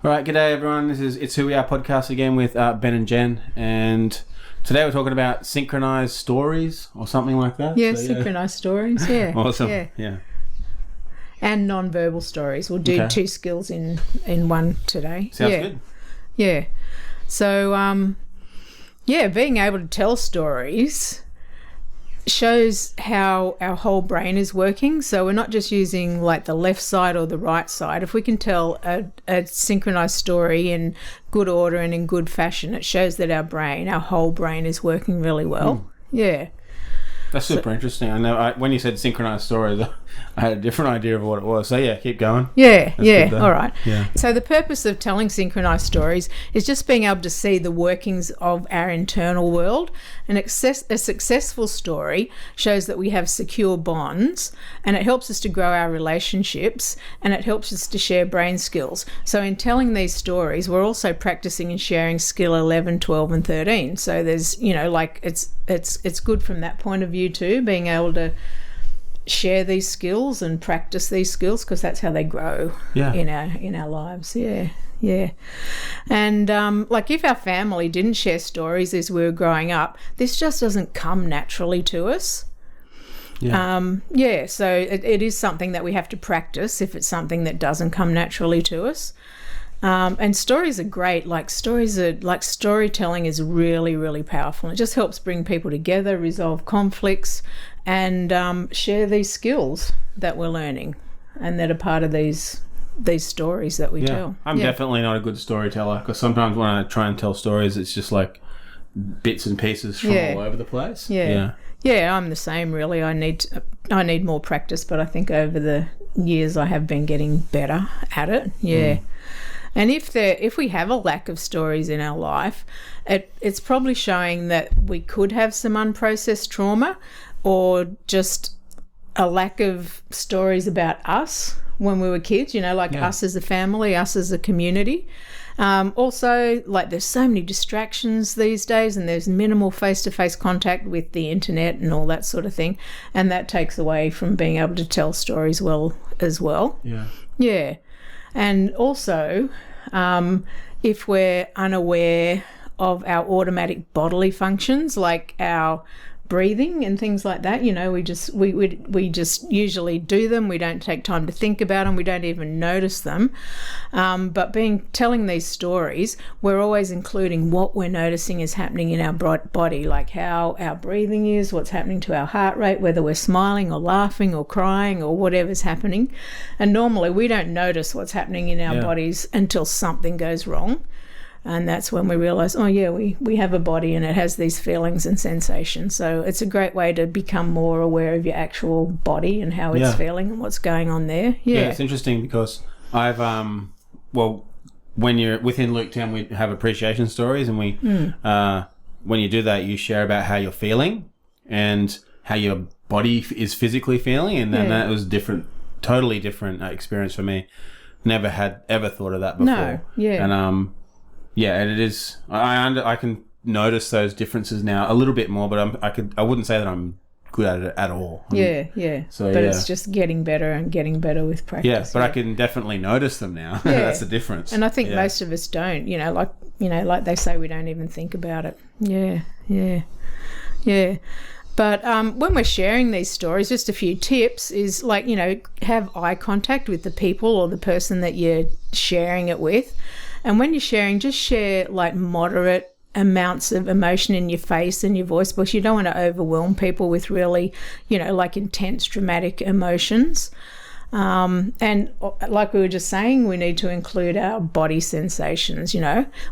All right, g'day everyone. This is It's Who We Are podcast again with Ben and Jen, and today we're talking about synchronized stories or something like that. Yeah, synchronized stories. Yeah, awesome. Yeah, and non-verbal stories. We'll do two skills in one today. Sounds good. Yeah. So, being able to tell stories shows how our whole brain is working. So we're not just using like the left side or the right side. If we can tell a synchronized story in good order and in good fashion, it shows that our whole brain is working really well. Yeah. That's super interesting. I know when you said synchronized stories, I had a different idea of what it was. So yeah, keep going. Yeah. All right. Yeah. So the purpose of telling synchronized stories is just being able to see the workings of our internal world. A successful story shows that we have secure bonds, and it helps us to grow our relationships, and it helps us to share brain skills. So in telling these stories, we're also practicing and sharing skill 11, 12 and 13. So there's, it's good from that point of view too, being able to share these skills and practice these skills, because that's how they grow in our lives. Yeah. And if our family didn't share stories as we were growing up, this just doesn't come naturally to us. So it is something that we have to practice if it's something that doesn't come naturally to us. And stories are great. Storytelling is really, really powerful. It just helps bring people together, resolve conflicts, and share these skills that we're learning and that are part of these stories that we tell. I'm definitely not a good storyteller, because sometimes when I try and tell stories, it's just like bits and pieces from all over the place. Yeah, I'm the same really. I need more practice, but I think over the years I have been getting better at it. And if we have a lack of stories in our life, it's probably showing that we could have some unprocessed trauma, or just a lack of stories about us when we were kids, us as a family, us as a community. Also, there's so many distractions these days, and there's minimal face-to-face contact with the internet and all that sort of thing, and that takes away from being able to tell stories well as well. Yeah. And also, if we're unaware of our automatic bodily functions, like our breathing and things like that, we just usually do them. We don't take time to think about them. We don't even notice them. But telling these stories, we're always including what we're noticing is happening in our body, like how our breathing is, what's happening to our heart rate, whether we're smiling or laughing or crying or whatever's happening. And normally we don't notice what's happening in our bodies until something goes wrong. And that's when we realise, we have a body and it has these feelings and sensations. So it's a great way to become more aware of your actual body and how it's feeling and what's going on there. Yeah, it's interesting because I've, when you're within Luke 10, we have appreciation stories, and we, when you do that, you share about how you're feeling and how your body is physically feeling. And then that was totally different experience for me. Never had ever thought of that before. And, and it is. I can notice those differences now a little bit more, but I wouldn't say that I'm good at it at all. So, it's just getting better and getting better with practice. Yeah, but I can definitely notice them now. That's the difference. And I think most of us don't. Like they say, we don't even think about it. Yeah. But when we're sharing these stories, just a few tips is have eye contact with the people or the person that you're sharing it with. And when you're sharing, just share moderate amounts of emotion in your face and your voice, because you don't want to overwhelm people with really, intense, dramatic emotions. And like we were just saying, we need to include our body sensations,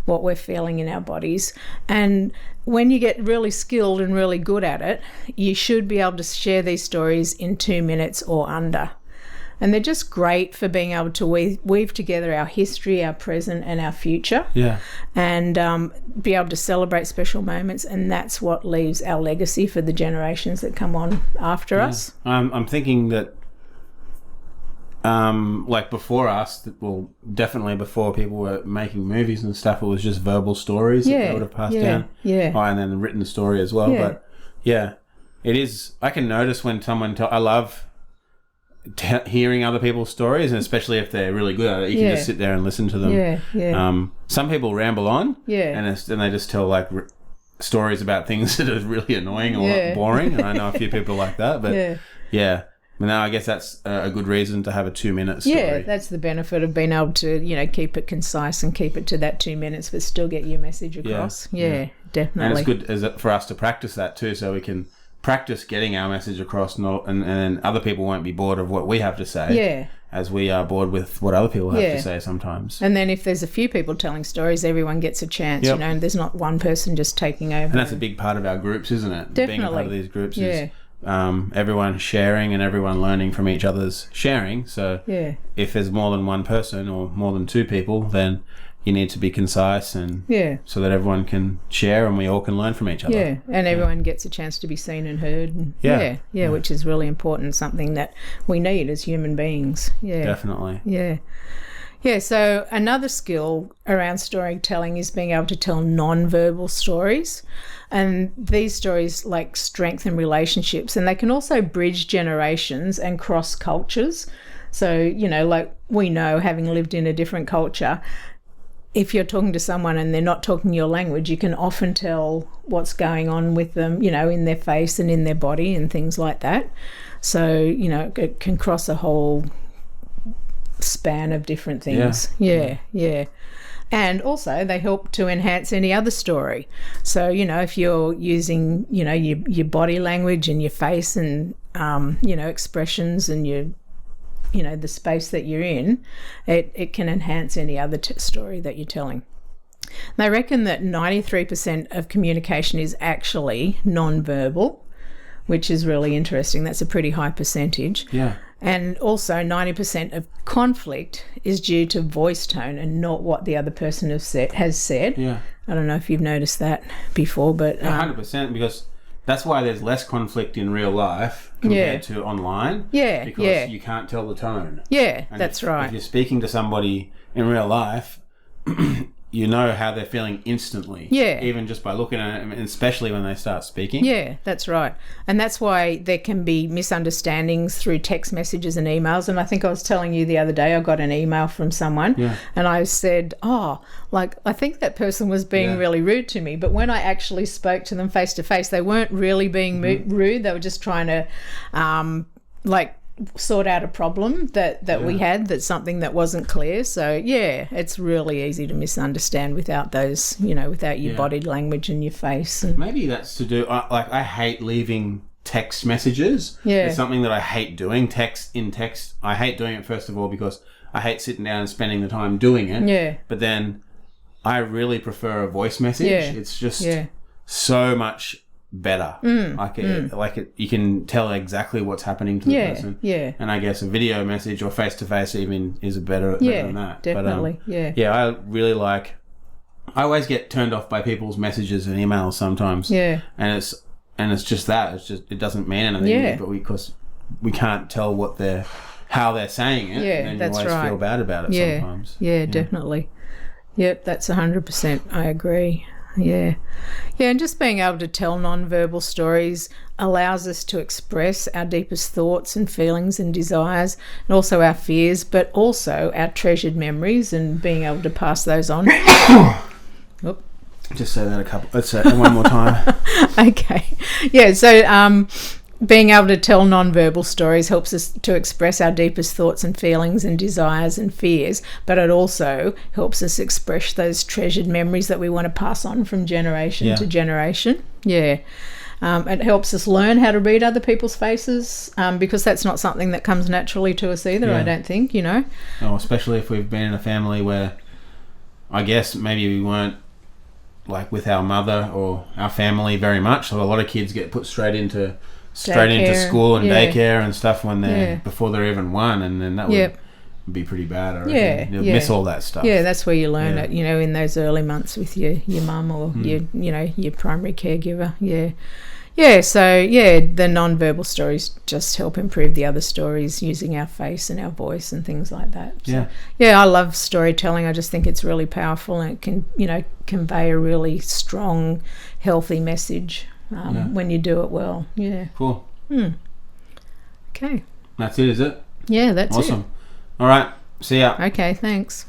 what we're feeling in our bodies. And when you get really skilled and really good at it, you should be able to share these stories in 2 minutes or under. And they're just great for being able to weave together our history, our present and our future. And be able to celebrate special moments. And that's what leaves our legacy for the generations that come on after us. I'm thinking that before us, definitely before people were making movies and stuff, it was just verbal stories that they would have passed down. And then written the story as well. But it is, I can notice when someone I love hearing other people's stories, and especially if they're really good at it, you can just sit there and listen to them. Some people ramble on, and they just tell like stories about things that are really annoying or boring. And I know a few people like that, but But now I guess that's a good reason to have a 2-minute story. Yeah, that's the benefit of being able to, keep it concise and keep it to that 2 minutes, but still get your message across. Yeah, definitely. And it's good for us to practice that too, so we can practice getting our message across, and then other people won't be bored of what we have to say. Yeah. As we are bored with what other people have to say sometimes. And then if there's a few people telling stories, everyone gets a chance, and there's not one person just taking over. And that's a big part of our groups, isn't it? Definitely. Being a part of these groups is everyone sharing and everyone learning from each other's sharing. So if there's more than one person or more than 2 people, then you need to be concise and so that everyone can share and we all can learn from each other. Yeah, and everyone gets a chance to be seen and heard. And which is really important, something that we need as human beings. Yeah, definitely. Yeah, so another skill around storytelling is being able to tell non-verbal stories. And these stories like strengthen relationships, and they can also bridge generations and cross cultures. So, like we know, having lived in a different culture, if you're talking to someone and they're not talking your language, you can often tell what's going on with them, in their face and in their body and things like that. So, it can cross a whole span of different things. Yeah. And also they help to enhance any other story. So, if you're using, your body language and your face and, expressions and your the space that you're in, it can enhance any other story that you're telling. They reckon that 93% of communication is actually non-verbal, which is really interesting. That's a pretty high percentage. Yeah. And also 90% of conflict is due to voice tone and not what the other person has said. Yeah. I don't know if you've noticed that before, but... 100%, because that's why there's less conflict in real life compared to online. Yeah, because you can't tell the tone. Yeah, and that's right. If you're speaking to somebody in real life, you know how they're feeling instantly. Yeah. Even just by looking at them, and especially when they start speaking. Yeah, that's right. And that's why there can be misunderstandings through text messages and emails. And I think I was telling you the other day, I got an email from someone and I said, I think that person was being really rude to me. But when I actually spoke to them face to face, they weren't really being rude. They were just trying to sort out a problem that we had, that's something that wasn't clear. So it's really easy to misunderstand without those, without your body language and your face. And maybe that's to do, I hate leaving text messages. It's something that I hate doing. Text, I hate doing it, first of all, because I hate sitting down and spending the time doing it. But then I really prefer a voice message. It's just so much better. You can tell exactly what's happening to the person. And I guess a video message or face to face even is better than that. Definitely. But, I really I always get turned off by people's messages and emails sometimes. And it's just that. It's just, it doesn't mean anything. But because we can't tell how they're saying it, then you always feel bad about it sometimes. Definitely. Yep, that's 100%. I agree. Yeah, and just being able to tell non-verbal stories allows us to express our deepest thoughts and feelings and desires, and also our fears, but also our treasured memories, and being able to pass those on. Just say that let's say it one more time. Okay. Yeah, so being able to tell non-verbal stories helps us to express our deepest thoughts and feelings and desires and fears, but it also helps us express those treasured memories that we want to pass on from generation to generation. It helps us learn how to read other people's faces, because that's not something that comes naturally to us either, I don't think, Oh, especially if we've been in a family where I guess maybe we weren't with our mother or our family very much. So a lot of kids get put straight into school and daycare and stuff when they're before they're even 1, and then that would be pretty bad. I reckon. You'll miss all that stuff. Yeah, that's where you learn it. In those early months with your mum or your primary caregiver. So the non-verbal stories just help improve the other stories using our face and our voice and things like that. So, I love storytelling. I just think it's really powerful, and it can convey a really strong, healthy message. When you do it well. Cool. Okay. That's it, is it? Yeah, that's Awesome. All right. See ya. it. Okay, thanks.